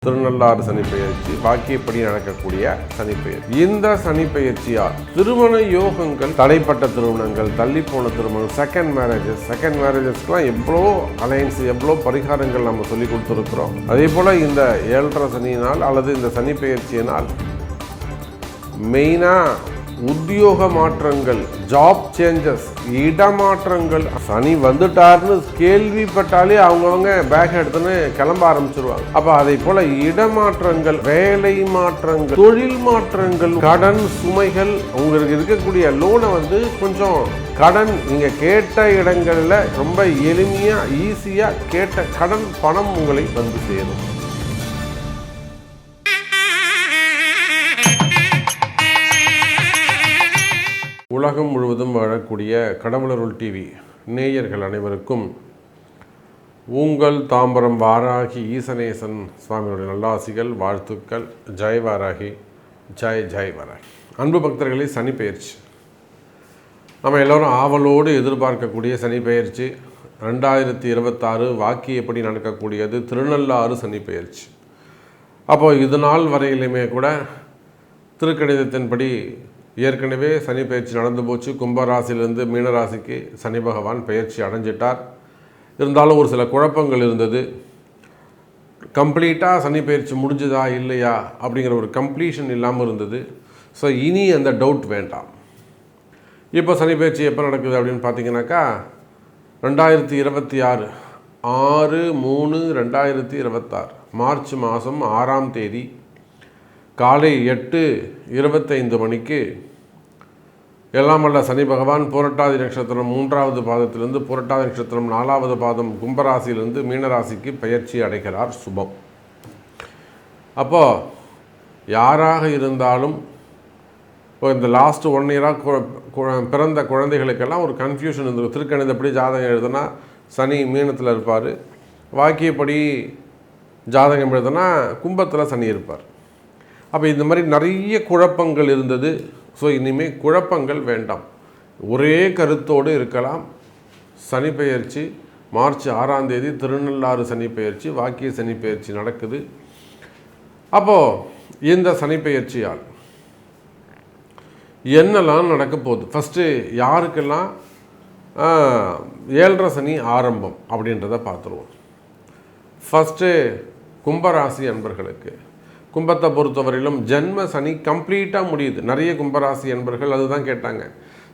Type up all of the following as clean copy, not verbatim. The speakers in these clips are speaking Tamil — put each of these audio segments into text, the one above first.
திருநள்ளாறு சனிப்பெயர்ச்சி வாக்கியப்படி நடக்கக்கூடிய சனிப்பெயர்ச்சி. இந்த சனிப்பெயர்ச்சியால் திருமண யோகங்கள், தடைப்பட்ட திருமணங்கள், தள்ளி போன திருமணம், செகண்ட் மேரேஜஸ்க்கெல்லாம் எவ்வளோ அலையன்ஸ், எவ்வளோ பரிகாரங்கள் நம்ம சொல்லி கொடுத்துருக்குறோம். அதே போல் இந்த 7.5 சனியினால் அல்லது இந்த சனிப்பெயர்ச்சியினால் மெயினாக உத்தியோக மாற்றங்கள், ஜாப் சேஞ்சஸ், இடமாற்றங்கள். சனி வந்துட்டார்னு கேள்விப்பட்டாலே அவங்கவுங்க பேக் எடுத்துன்னு கிளம்ப ஆரம்பிச்சிருவாங்க. அப்போ அதை போல இடமாற்றங்கள், வேலை மாற்றங்கள், தொழில் மாற்றங்கள், கடன் சுமைகள், உங்களுக்கு இருக்கக்கூடிய லோனை கொஞ்சம் கடன் நீங்கள் கேட்ட இடங்களில் ரொம்ப எளிமையாக ஈஸியாக கேட்ட கடன் பணம் உங்களை சேரும். உலகம் முழுவதும் வாழக்கூடிய கடவுளருள் டிவி நேயர்கள் அனைவருக்கும் உங்கள் தாம்பரம் வாராகி ஈசனேசன் சுவாமியுடைய நல்லாசிகள், வாழ்த்துக்கள். ஜெய் வாராகி, ஜெய் வாராகி. அன்பு பக்தர்களே, சனிப்பெயர்ச்சி நம்ம எல்லோரும் ஆவலோடு எதிர்பார்க்கக்கூடிய சனிப்பெயர்ச்சி 2026 வாக்கியப்படி நடக்கக்கூடியது திருநள்ளாறு சனிப்பெயர்ச்சி. அப்போது இது நாள் வரையிலுமே கூட திருக்கணிதத்தின்படி ஏற்கனவே சனி பயிற்சி நடந்து போச்சு. கும்பராசிலிருந்து மீனராசிக்கு சனி பகவான் பயிற்சி அடைஞ்சிட்டார். இருந்தாலும் ஒரு சில குழப்பங்கள் இருந்தது. கம்ப்ளீட்டாக சனி பயிற்சி முடிஞ்சுதா இல்லையா அப்படிங்கிற ஒரு கம்ப்ளீஷன் இல்லாமல் இருந்தது. ஸோ இனி அந்த டவுட் வேண்டாம். இப்போ சனி பயிற்சி எப்போ நடக்குது அப்படின்னு பார்த்தீங்கன்னாக்கா 2026 6/3/2026 மார்ச் மாதம் 6ஆம் தேதி காலை 8:25 மணிக்கு எல்லாம் வல்ல சனி பகவான் புரட்டாதி நட்சத்திரம் 3வது பாதத்திலிருந்து புரட்டாதி நட்சத்திரம் 4வது பாதம் கும்பராசியிலிருந்து மீனராசிக்கு பயிற்சி அடைகிறார். சுபம். அப்போது யாராக இருந்தாலும் இந்த லாஸ்ட் 1 இயராக பிறந்த குழந்தைகளுக்கெல்லாம் ஒரு கன்ஃபியூஷன் இருந்தது. திருக்கணிதப்படி ஜாதகம் எழுதுனா சனி மீனத்தில் இருப்பார், வாக்கியப்படி ஜாதகம் எழுதுனா கும்பத்தில் சனி இருப்பார். அப்போ இந்த மாதிரி நிறைய குழப்பங்கள் இருந்தது. ஸோ இனிமேல் குழப்பங்கள் வேண்டாம், ஒரே கருத்தோடு இருக்கலாம். சனிப்பெயர்ச்சி மார்ச் 6ஆம் தேதி திருநள்ளாறு சனிப்பெயர்ச்சி, வாக்கிய சனிப்பெயர்ச்சி நடக்குது. அப்போது இந்த சனிப்பெயர்ச்சியால் என்னெல்லாம் நடக்க போகுது, ஃபஸ்ட்டு யாருக்கெல்லாம் 7.5 சனி ஆரம்பம் அப்படின்றத பார்த்துருவோம். ஃபஸ்ட்டு கும்பராசி அன்பர்களுக்கு. கும்பத்தை பொறுத்தவரையிலும் ஜென்ம சனி கம்ப்ளீட்டாக முடியுது. நிறைய கும்பராசி என்பர்கள் அதுதான் கேட்டாங்க,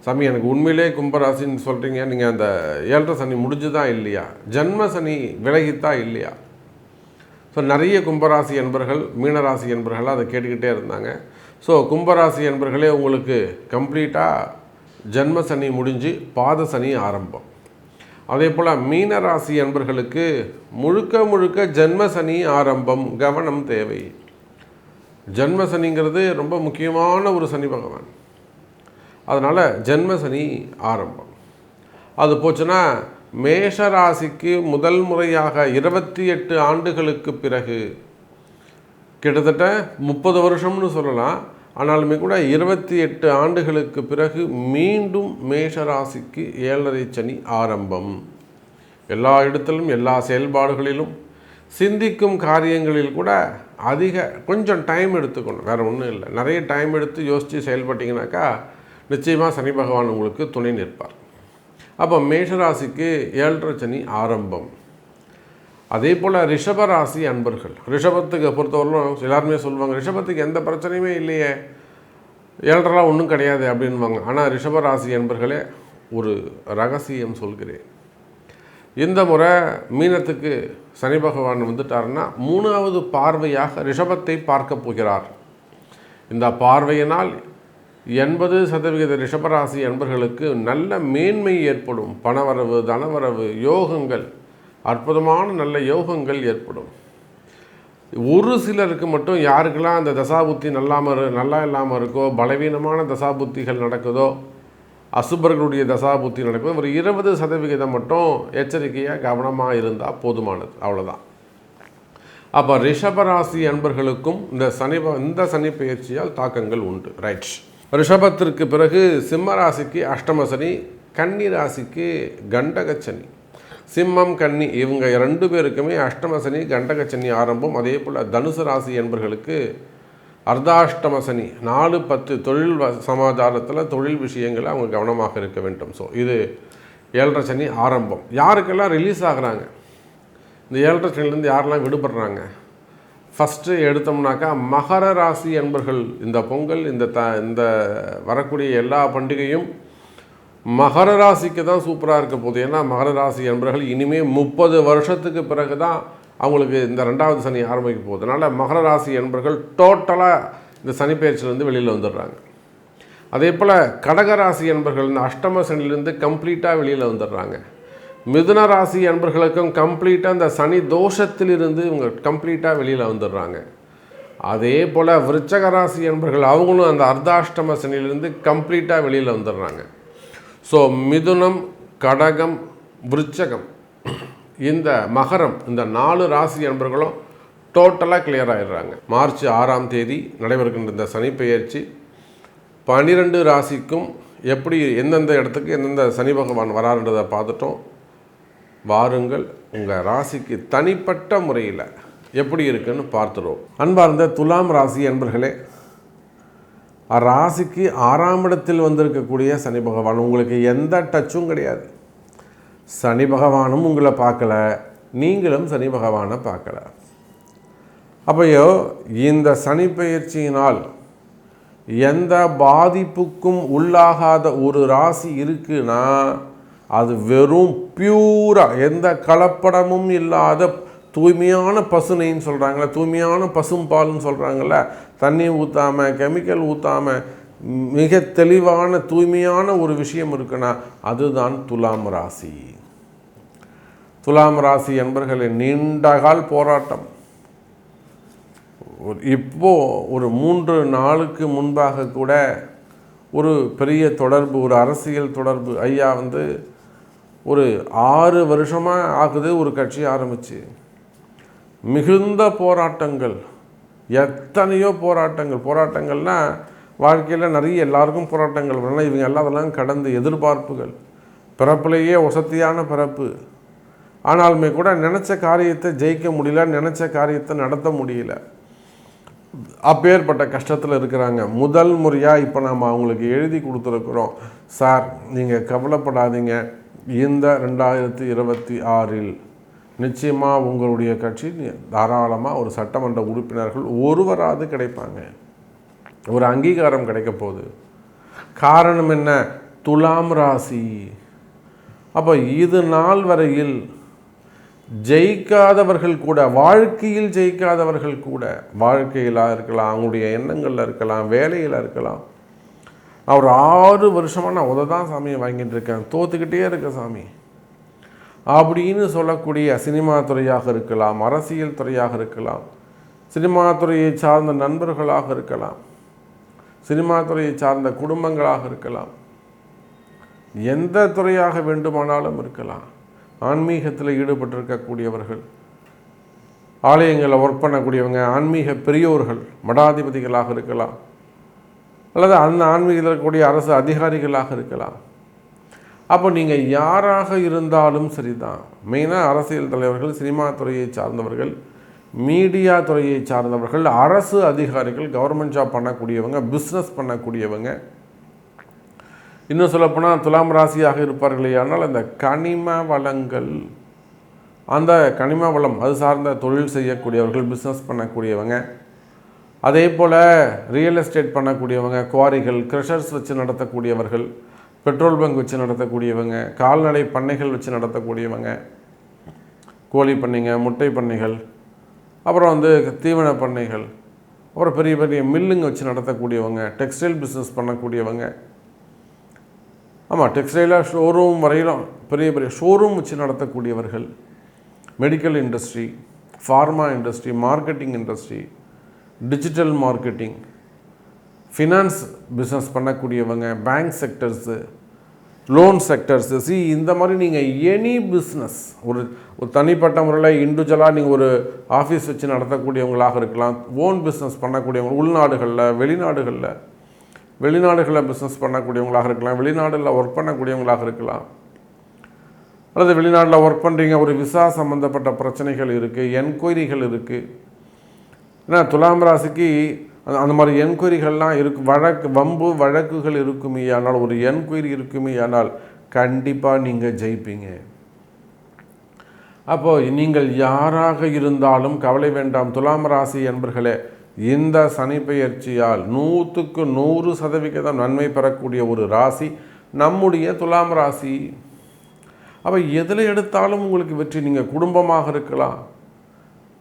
சாமி எனக்கு உண்மையிலே கும்பராசின்னு சொல்கிறீங்க, நீங்கள் அந்த 7.5 சனி முடிஞ்சுதா இல்லையா, ஜென்ம சனி விலகித்தா இல்லையா? ஸோ நிறைய கும்பராசி என்பர்கள், மீனராசி என்பர்கள் அதை கேட்டுக்கிட்டே இருந்தாங்க. ஸோ கும்பராசி என்பர்களே உங்களுக்கு கம்ப்ளீட்டாக ஜென்ம சனி முடிஞ்சு பாத சனி ஆரம்பம். அதே போல் மீனராசி என்பர்களுக்கு முழுக்க ஜென்ம சனி ஆரம்பம். கவனம் தேவை. ஜென்ம சனிங்கிறது ரொம்ப முக்கியமான ஒரு சனி பகவான். அதனால் ஜென்ம சனி ஆரம்பம். அது போச்சுன்னா மேஷராசிக்கு முதல் முறையாக 28 ஆண்டுகளுக்கு பிறகு, கிட்டத்தட்ட 30 வருஷம்னு சொல்லலாம், ஆனாலுமே கூட 28 ஆண்டுகளுக்கு பிறகு மீண்டும் மேஷராசிக்கு 7.5 சனி ஆரம்பம். எல்லா இடத்திலும், எல்லா செயல்பாடுகளிலும், சிந்திக்கும் காரியங்களில் கூட கொஞ்சம் டைம் எடுத்துக்கணும். வேறு ஒன்றும் இல்லை, நிறைய டைம் எடுத்து யோசித்து செயல்பட்டிங்கனாக்கா நிச்சயமாக சனி பகவான் உங்களுக்கு துணை நிற்பார். அப்போ மேஷராசிக்கு 7.5 சனி ஆரம்பம். அதே போல் ரிஷபராசி அன்பர்கள், ரிஷபத்துக்கு பொறுத்தவரையிலும் எல்லாருமே சொல்லுவாங்க ரிஷபத்துக்கு எந்த பிரச்சனையுமே இல்லையே, 7.5 ஒன்றும் கிடையாது அப்படின்வாங்க. ஆனால் ரிஷபராசி அன்பர்களே, ஒரு ரகசியம் சொல்கிறேன். இந்த முறை மீனத்துக்கு சனி பகவான் வந்துட்டாருன்னா 3வது பார்வையாக ரிஷபத்தை பார்க்க போகிறார். இந்த பார்வையினால் 80% ரிஷபராசி அன்பர்களுக்கு நல்ல மேன்மை ஏற்படும். பணவரவு, தனவரவு, யோகங்கள், அற்புதமான நல்ல யோகங்கள் ஏற்படும். ஒரு சிலருக்கு மட்டும் யாருக்கெல்லாம் அந்த தசாபுத்தி நல்லா இல்லாமல் இருக்கோ, பலவீனமான தசாபுத்திகள் நடக்குதோ, அசுபர்களுடைய தசாபுத்தி நடக்குது, ஒரு 20% மட்டும் எச்சரிக்கையாக கவனமாக இருந்தால் போதுமானது, அவ்வளோதான். அப்போ ரிஷபராசி அன்பர்களுக்கும் இந்த சனி பயிற்சியால் தாக்கங்கள் உண்டு. ரைட். ரிஷபத்திற்கு பிறகு சிம்ம ராசிக்கு அஷ்டம சனி, கன்னி ராசிக்கு கண்டக சனி. சிம்மம் கன்னி இவங்க 2 பேருக்குமே அஷ்டம சனி கண்டக சனி ஆரம்பம். அதே போல் தனுசு ராசி என்பர்களுக்கு அர்த்தாஷ்டம சனி 4-10 தொழில் சமாச்சாரத்தில் தொழில் விஷயங்களை அவங்க கவனமாக இருக்க வேண்டும். ஸோ இது 7.5 சனி ஆரம்பம். யாருக்கெல்லாம் ரிலீஸ் ஆகுறாங்க, இந்த 7.5 சனிலேருந்து யாரெல்லாம் விடுபடுறாங்க? ஃபஸ்ட்டு எடுத்தோம்னாக்கா மகர ராசி என்பர்கள். இந்த பொங்கல் இந்த வரக்கூடிய எல்லா பண்டிகையும் மகர ராசிக்கு தான் சூப்பராக இருக்க போகுது. ஏன்னா மகர ராசி என்பர்கள் இனிமேல் 30 வருஷத்துக்கு பிறகு தான் அவங்களுக்கு இந்த 2வது சனி ஆரம்பிக்க போகுது. அதனால் மகர ராசி என்பர்கள் டோட்டலாக இந்த சனி பயிற்சியிலேருந்து வெளியில் வந்துடுறாங்க. அதே போல் கடகராசி என்பர்கள் இந்த அஷ்டம சனிலேருந்து கம்ப்ளீட்டாக வெளியில் வந்துடுறாங்க. மிதுன ராசி என்பர்களுக்கும் கம்ப்ளீட்டாக இந்த சனி தோஷத்திலிருந்து இவங்க கம்ப்ளீட்டாக வெளியில் வந்துடுறாங்க. அதே போல் விருச்சக ராசி என்பர்கள் அவங்களும் அந்த அர்த்தாஷ்டம சனியிலிருந்து கம்ப்ளீட்டாக வெளியில் வந்துடுறாங்க. ஸோ மிதுனம், கடகம், விருச்சகம், இந்த மகரம், இந்த 4 ராசி என்பர்களும் டோட்டலாக கிளியர் ஆகிடுறாங்க. மார்ச் 6ஆம் தேதி நடைபெறுகின்ற இந்த சனி பெயர்ச்சி 12 ராசிக்கும் எப்படி எந்தெந்த இடத்துக்கு எந்தெந்த சனி பகவான் வராருன்றதை பார்த்துட்டோம். வாருங்கள் உங்கள் ராசிக்கு தனிப்பட்ட முறையில் எப்படி இருக்குன்னு பார்த்துருவோம். அன்பார்ந்த துலாம் ராசி என்பர்களே, ராசிக்கு 6ஆம் இடத்தில் வந்திருக்கக்கூடிய சனி பகவான் உங்களுக்கு எந்த டச்சும் கிடையாது. சனி பகவானும் உங்களை பார்க்கல, நீங்களும் சனி பகவானை பார்க்கல. அப்போயோ இந்த சனி பயிற்சியினால் எந்த பாதிப்புக்கும் உள்ளாகாத ஒரு ராசி இருக்குன்னா அது வெறும் பியூராக எந்த கலப்படமும் இல்லாத தூய்மையான பசுனைன்னு சொல்கிறாங்களே, தூய்மையான பசும்பால்னு சொல்கிறாங்கள, தண்ணி ஊற்றாமல் கெமிக்கல் ஊற்றாமல் மிக தெளிவான தூய்மையான ஒரு விஷயம் இருக்குன்னா அதுதான் துலாம் ராசி. துலாம் ராசி என்பர்களின் நீண்டகால் போராட்டம். இப்போது ஒரு 3 நாளுக்கு முன்பாக கூட ஒரு பெரிய தொடர்பு, ஒரு அரசியல் தொடர்பு. ஐயா ஒரு 6 வருஷமாக ஆகுது ஒரு கட்சி ஆரம்பித்து. மிகுந்த போராட்டங்கள், எத்தனையோ போராட்டங்கள்னால் வாழ்க்கையில் நிறைய எல்லாருக்கும் போராட்டங்கள் வரலாம். இவங்க எல்லாத்தெல்லாம் கடந்து எதிர்பார்ப்புகள், பிறப்பிலேயே வசதியான பிறப்பு, ஆனாலுமே கூட நினச்ச காரியத்தை ஜெயிக்க முடியல, நினச்ச காரியத்தை நடத்த முடியல. அப்பேற்பட்ட கஷ்டத்தில் இருக்கிறாங்க. முதல் முறையாக இப்போ நாம் அவங்களுக்கு எழுதி கொடுத்துருக்குறோம், சார் நீங்கள் கவலைப்படாதீங்க, இந்த 2026இல் நிச்சயமாக உங்களுடைய கட்சி தாராளமாக ஒரு சட்டமன்ற உறுப்பினர்கள் ஒருவராது கிடைப்பாங்க, ஒரு அங்கீகாரம் கிடைக்க போகுது. காரணம் என்ன? துலாம் ராசி. அப்போ இது நாள் வரையில் ஜெயிக்காதவர்கள் கூட, வாழ்க்கையில் ஜெயிக்காதவர்கள் கூட, வாழ்க்கையில் இருக்கலாம், அவங்களுடைய எண்ணங்களில் இருக்கலாம், வேலையில் இருக்கலாம், ஒரு 6 வருஷமாக நான் தான் சாமியை வாங்கிட்டு இருக்கேன், தோத்துக்கிட்டே இருக்க சாமி அப்படின்னு சொல்லக்கூடிய சினிமா துறையாக இருக்கலாம், அரசியல் துறையாக இருக்கலாம், சினிமா துறையை சார்ந்த நண்பர்களாக இருக்கலாம், சினிமா துறையை சார்ந்த குடும்பங்களாக இருக்கலாம், எந்த துறையாக வேண்டுமானாலும் இருக்கலாம். ஆன்மீகத்தில் ஈடுபட்டிருக்கக்கூடியவர்கள், ஆலயங்களில் ஒர்க் பண்ணக்கூடியவங்க, ஆன்மீக பெரியோர்கள், மடாதிபதிகளாக இருக்கலாம், அல்லது அந்த ஆன்மீகத்தில் இருக்கக்கூடிய அரசு அதிகாரிகளாக இருக்கலாம். அப்போ நீங்கள் யாராக இருந்தாலும் சரிதான். மெயினாக அரசியல் தலைவர்கள், சினிமா துறையை சார்ந்தவர்கள், மீடியா துறையை சார்ந்தவர்கள், அரசு அதிகாரிகள், கவர்மெண்ட் ஜாப் பண்ணக்கூடியவங்க, பிஸ்னஸ் பண்ணக்கூடியவங்க, இன்னும் சொல்லப்போனால் துலாம் ராசியாக இருப்பார்களே. ஆனால் அந்த கனிம வளங்கள், அந்த கனிம வளம் அது சார்ந்த தொழில் செய்யக்கூடியவர்கள், பிஸ்னஸ் பண்ணக்கூடியவங்க, அதே போல் ரியல் எஸ்டேட் பண்ணக்கூடியவங்க, குவாரிகள், க்ரஷர்ஸ் வச்சு நடத்தக்கூடியவர்கள், பெட்ரோல் பங்க் வச்சு நடத்தக்கூடியவங்க, கால்நடை பண்ணைகள் வச்சு நடத்தக்கூடியவங்க, கோழி பண்ணைங்க, முட்டை பண்ணைகள், அப்புறம் தீவன பண்ணைகள், அப்புறம் பெரிய பெரிய மில்லுங்க வச்சு நடத்தக்கூடியவங்க, டெக்ஸ்டைல் பிஸ்னஸ் பண்ணக்கூடியவங்க, ஆமாம் டெக்ஸ்டைலாக ஷோரூம் வரையிலும் பெரிய பெரிய ஷோரூம் வச்சு நடத்தக்கூடியவர்கள், medical industry, pharma industry, marketing industry, digital marketing, finance business பண்ணக்கூடியவங்க, பேங்க் செக்டர்ஸு, லோன் செக்டர்ஸு, இந்த மாதிரி நீங்கள் எனி பிஸ்னஸ், ஒரு தனிப்பட்ட முறையில் இண்டிவிஜுவலாக நீங்கள் ஒரு ஆஃபீஸ் வச்சு நடத்தக்கூடியவங்களாக இருக்கலாம், ஓன் பிஸ்னஸ் பண்ணக்கூடியவங்க, உள்நாடுகளில் வெளிநாடுகளில் பிஸ்னஸ் பண்ணக்கூடியவங்களாக இருக்கலாம், வெளிநாடுகளில் ஒர்க் பண்ணக்கூடியவங்களாக இருக்கலாம், அல்லது வெளிநாட்டில் ஒர்க் பண்ணுறீங்க, ஒரு விசா சம்மந்தப்பட்ட பிரச்சனைகள் இருக்குது, என்கொயரிகள் இருக்குது. ஏன்னா துலாம் ராசிக்கு அந்த மாதிரி என்கொயரிகள்லாம் வம்பு வழக்குகள் இருக்குமே ஆனால், ஒரு என்கொயரி இருக்குமே ஆனால் கண்டிப்பாக நீங்கள் ஜெயிப்பீங்க. அப்போது நீங்கள் யாராக இருந்தாலும் கவலை வேண்டாம் துலாம் ராசி என்பர்களே. இந்த சனி பெயர்ச்சியால் 100க்கு 100% நன்மை பெறக்கூடிய ஒரு ராசி நம்முடைய துலாம் ராசி. அப்போ எதில் எடுத்தாலும் உங்களுக்கு வெற்றி. நீங்கள் குடும்பமாக இருக்கலாம்,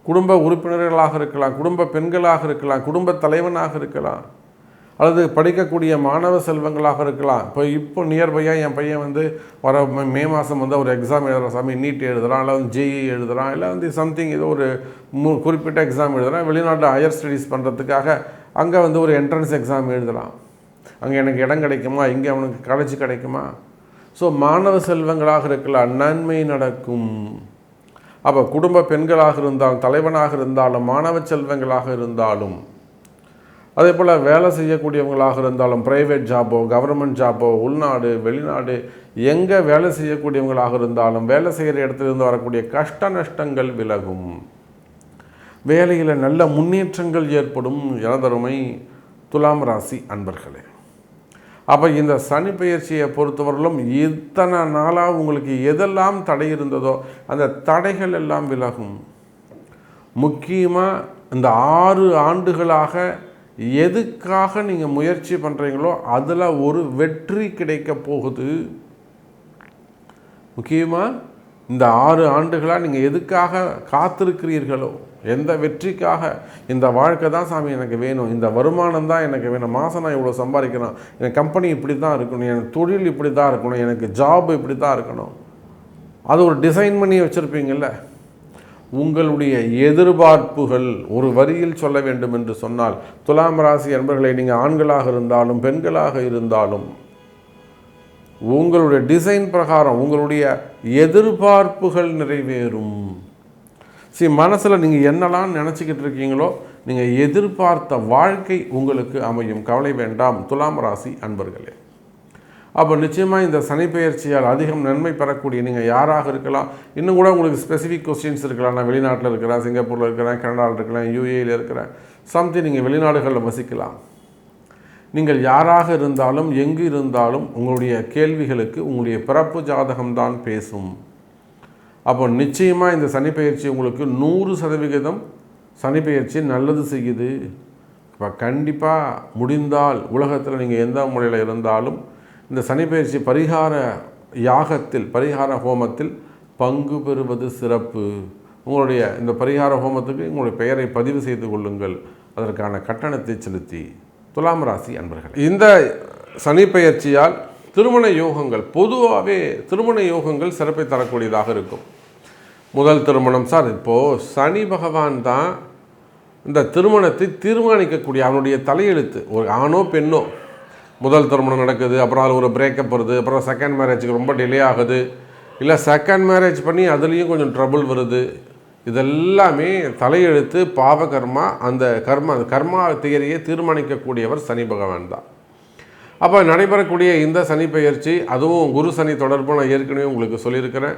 குடும்ப உறுப்பினர்களாக இருக்கலாம், குடும்ப பெண்களாக இருக்கலாம், குடும்ப தலைவனாக இருக்கலாம், அல்லது படிக்கக்கூடிய மாணவ செல்வங்களாக இருக்கலாம். இப்போ நியர்பையாக என் பையன் வர மே மாதம் ஒரு எக்ஸாம் எழுதுகிறான் சாமி, நீட் எழுதுகிறான், இல்லை ஜேஇ எழுதுகிறான், இல்லை சம்திங் ஏதோ ஒரு குறிப்பிட்ட எக்ஸாம் எழுதுகிறான், வெளிநாட்டில் ஹையர் ஸ்டடீஸ் பண்ணுறதுக்காக அங்கே ஒரு என்ட்ரன்ஸ் எக்ஸாம் எழுதுகிறான். அங்கே எனக்கு இடம் கிடைக்குமா, இங்கே அவனுக்கு காலேஜ் கிடைக்குமா? ஸோ மாணவ செல்வங்களாக இருக்கலாம், நன்மை நடக்கும். அப்போ குடும்ப பெண்களாக இருந்தாலும், தலைவனாக இருந்தாலும், மாணவ செல்வங்களாக இருந்தாலும், அதே போல் வேலை செய்யக்கூடியவங்களாக இருந்தாலும், ப்ரைவேட் ஜாப்போ கவர்மெண்ட் ஜாப்போ, உள்நாடு வெளிநாடு எங்கே வேலை செய்யக்கூடியவங்களாக இருந்தாலும், வேலை செய்கிற இடத்துலேருந்து வரக்கூடிய கஷ்ட நஷ்டங்கள் விலகும், வேலையில் நல்ல முன்னேற்றங்கள் ஏற்படும். எனதருமை துலாம் ராசி அன்பர்களே, அப்போ இந்த சனி பெயர்ச்சியை பொறுத்தவரையிலும் இத்தனை நாளாக உங்களுக்கு எதெல்லாம் தடை இருந்ததோ அந்த தடைகள் எல்லாம் விலகும். முக்கியமாக இந்த 6 ஆண்டுகளாக எதுக்காக நீங்கள் முயற்சி பண்ணுறீங்களோ அதில் ஒரு வெற்றி கிடைக்க போகுது. முக்கியமாக இந்த 6 ஆண்டுகளாக நீங்கள் எதுக்காக காத்திருக்கிறீர்களோ, எந்த வெற்றிக்காக, இந்த வாழ்க்கை தான் சாமி எனக்கு வேணும், இந்த வருமானம் தான் எனக்கு வேணும், மாதம் நான் இவ்வளோ சம்பாதிக்கணும், என் கம்பெனி இப்படி தான் இருக்கணும், எனக்கு தொழில் இப்படி தான் இருக்கணும், எனக்கு ஜாப் இப்படி தான் இருக்கணும், அது ஒரு டிசைன் பண்ணி வச்சுருப்பீங்கள்ல. உங்களுடைய எதிர்பார்ப்புகள் ஒரு வரியில் சொல்ல வேண்டும் என்று சொன்னால், துலாம் ராசி என்பர்களை நீங்கள் ஆண்களாக இருந்தாலும் பெண்களாக இருந்தாலும் உங்களுடைய டிசைன் பிரகாரம் உங்களுடைய எதிர்பார்ப்புகள் நிறைவேறும். மனசில் நீங்கள் என்னெல்லாம் நினச்சிக்கிட்டு இருக்கீங்களோ நீங்கள் எதிர்பார்த்த வாழ்க்கை உங்களுக்கு அமையும். கவலை வேண்டாம் துலாம் ராசி அன்பர்களே. அப்போ நிச்சயமாக இந்த சனி பெயர்ச்சியால் அதிகம் நன்மை பெறக்கூடிய நீங்கள் யாராக இருக்கலாம். இன்னும் கூட உங்களுக்கு ஸ்பெசிஃபிக் கொஸ்டின்ஸ் இருக்கலாம். நான் வெளிநாட்டில் இருக்கிறேன், சிங்கப்பூரில் இருக்கிறேன், கனடாவில் இருக்கிறேன், யூஏயில் இருக்கிறேன், சம்திங் நீங்கள் வெளிநாடுகளில் வசிக்கலாம். நீங்கள் யாராக இருந்தாலும் எங்கு இருந்தாலும் உங்களுடைய கேள்விகளுக்கு உங்களுடைய பிறப்பு ஜாதகம்தான் பேசும். அப்போ நிச்சயமாக இந்த சனி பெயர்ச்சி உங்களுக்கு 100% சனி பெயர்ச்சி நல்லது செய்யுது. இப்போ கண்டிப்பாக முடிந்தால் உலகத்தில் நீங்கள் எந்த முறையில் இருந்தாலும் இந்த சனி பெயர்ச்சி பரிகார யாகத்தில், பரிகார ஹோமத்தில் பங்கு பெறுவது சிறப்பு. உங்களுடைய இந்த பரிகார ஹோமத்துக்கு உங்களுடைய பெயரை பதிவு செய்து கொள்ளுங்கள், அதற்கான கட்டணத்தை செலுத்தி. துலாம் ராசி அன்பர்கள், இந்த சனி பெயர்ச்சியால் திருமண யோகங்கள், பொதுவாகவே திருமண யோகங்கள் சிறப்பை தரக்கூடியதாக இருக்கும். முதல் திருமணம் சார், இப்போது சனி பகவான் தான் இந்த திருமணத்தை தீர்மானிக்கக்கூடிய, அவனுடைய தலையெழுத்து. ஒரு ஆணோ பெண்ணோ முதல் திருமணம் நடக்குது, அப்புறம் அது ஒரு பிரேக்கப் வருது, அப்புறம் செகண்ட் மேரேஜுக்கு ரொம்ப டிலே ஆகுது, இல்லை செகண்ட் மேரேஜ் பண்ணி அதுலேயும் கொஞ்சம் ட்ரபுள் வருது. இதெல்லாமே தலையெழுத்து, பாவகர்மா. அந்த கர்மா தியரியை தீர்மானிக்கக்கூடியவர் சனி பகவான் தான். அப்போ நடைபெறக்கூடிய இந்த சனி பெயர்ச்சி, அதுவும் குரு சனி தொடர்பு நான் ஏற்கனவே உங்களுக்கு சொல்லியிருக்கிறேன்.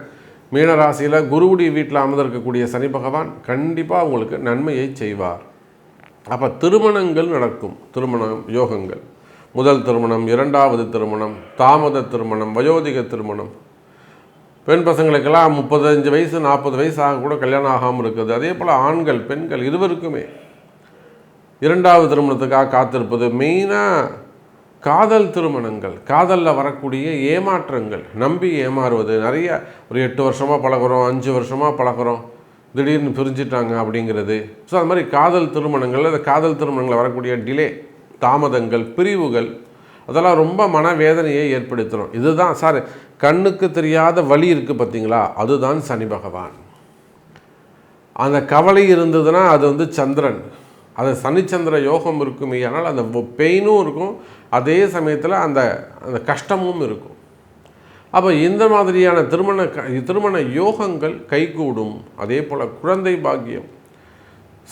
மீனராசியில் குருவுடைய வீட்டில் அமர்ந்திருக்கக்கூடிய சனி பகவான் கண்டிப்பாக உங்களுக்கு நன்மையை செய்வார். அப்போ திருமணங்கள் நடக்கும். திருமண யோகங்கள், முதல் திருமணம், இரண்டாவது திருமணம், தாமத திருமணம், வயோதிக திருமணம். பெண் பசங்களுக்கெல்லாம் 35 வயசு 40 வயசு ஆக கூட கல்யாணம் ஆகாமல் இருக்குது. அதே போல் ஆண்கள் பெண்கள் இருவருக்குமே இரண்டாவது திருமணத்துக்காக காத்திருப்பது. மெயினாக காதல் திருமணங்கள், காதலில் வரக்கூடிய ஏமாற்றங்கள், நம்பி ஏமாறுவது. நிறைய ஒரு 8 வருஷமாக பழகிறோம், 5 வருஷமாக பழகிறோம், திடீர்னு பிரிஞ்சிட்டாங்க அப்படிங்கிறது. ஸோ அது மாதிரி காதல் திருமணங்கள், அந்த காதல் திருமணங்களில் வரக்கூடிய டிலே, தாமதங்கள், பிரிவுகள், அதெல்லாம் ரொம்ப மனவேதனையை ஏற்படுத்தணும். இதுதான் சார் கண்ணுக்கு தெரியாத வலி இருக்குது பார்த்தீங்களா, அதுதான் சனி பகவான். அந்த கவலை இருந்ததுன்னா அது சந்திரன். அது சனிச்சந்திர யோகம் இருக்குமே, ஆனால் அந்த பெயினும் இருக்கும், அதே சமயத்தில் அந்த கஷ்டமும் இருக்கும். அப்போ இந்த மாதிரியான திருமண யோகங்கள் கைகூடும். அதே போல் குழந்தை பாக்கியம்,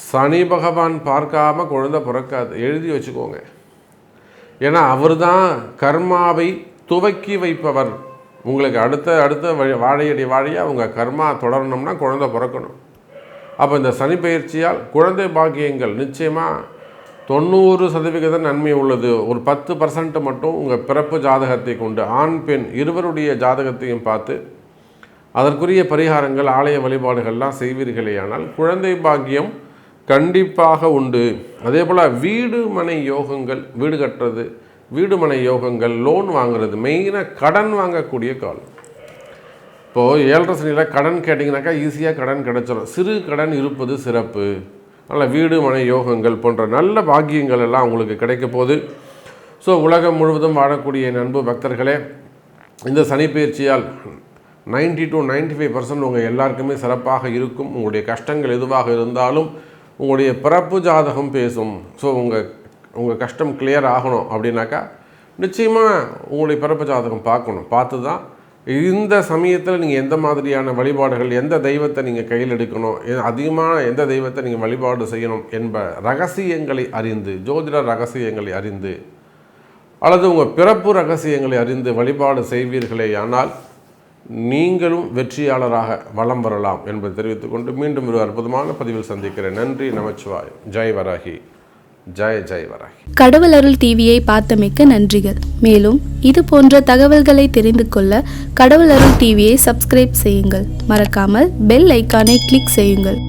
சனி பகவான் பார்க்காம குழந்தை பிறக்காது, எழுதி வச்சுக்கோங்க. ஏன்னா அவர் தான் கர்மாவை துவக்கி வைப்பவர். உங்களுக்கு அடுத்த வாழையடி வாழையாக உங்கள் கர்மா தொடரணும்னா குழந்தை பிறக்கணும். அப்போ இந்த சனி பயிற்சியால் குழந்தை பாக்கியங்கள் நிச்சயமாக 90% நன்மை உள்ளது. ஒரு 10% மட்டும் உங்கள் பிறப்பு ஜாதகத்தை கொண்டு ஆண் பெண் இருவருடைய ஜாதகத்தையும் பார்த்து அதற்குரிய பரிகாரங்கள் ஆலய வழிபாடுகள்லாம் செய்வீர்களேயானால் குழந்தை பாக்கியம் கண்டிப்பாக உண்டு. அதே போல் வீடு மனை யோகங்கள், வீடு கட்டுறது, வீடு மனை யோகங்கள், லோன் வாங்குறது, மெயினாக கடன் வாங்கக்கூடிய காலம். இப்போது 7.5 சனியில் கடன் கேட்டிங்கனாக்கா ஈஸியாக கடன் கிடச்சிடும். சிறு கடன் இருப்பது சிறப்பு. நல்ல வீடு மனை யோகங்கள் போன்ற நல்ல பாக்கியங்கள் எல்லாம் உங்களுக்கு கிடைக்க போகுது. ஸோ உலகம் முழுவதும் வாழக்கூடிய அன்பு பக்தர்களே, இந்த சனி பயிற்சியால் 90 to 95% உங்கள் எல்லாருக்குமே சிறப்பாக இருக்கும். உங்களுடைய கஷ்டங்கள் எதுவாக இருந்தாலும் உங்களுடைய பிறப்பு ஜாதகம் பேசும். ஸோ உங்கள் கஷ்டம் கிளியர் ஆகணும் அப்படின்னாக்கா நிச்சயமாக உங்களுடைய பிறப்பு ஜாதகம் பார்க்கணும். பார்த்து தான் இந்த சமயத்தில் நீங்கள் எந்த மாதிரியான வழிபாடுகள், எந்த தெய்வத்தை நீங்கள் கையில் எடுக்கணும், அதிகமான எந்த தெய்வத்தை நீங்கள் வழிபாடு செய்யணும் என்ப ரகசியங்களை அறிந்து, ஜோதிட ரகசியங்களை அறிந்து அல்லது உங்கள் பிறப்பு ரகசியங்களை அறிந்து வழிபாடு செய்வீர்களேயானால் நீங்களும் வெற்றியாளராக வலம் வரலாம் என்பதை தெரிவித்துக்கொண்டு மீண்டும் ஒரு அற்புதமான பதிவில் சந்திக்கிறேன். நன்றி, நமச்சிவாயம். ஜெய் வராகி, ஜெய் ஜெய் வராகி. கடவுள் அருள் டிவியை பார்த்தமைக்க நன்றிகள். மேலும் இது போன்ற தகவல்களை தெரிந்து கொள்ள கடவுள் அருள் டிவியை சப்ஸ்கிரைப் செய்யுங்கள். மறக்காமல் பெல் ஐக்கானை கிளிக் செய்யுங்கள்.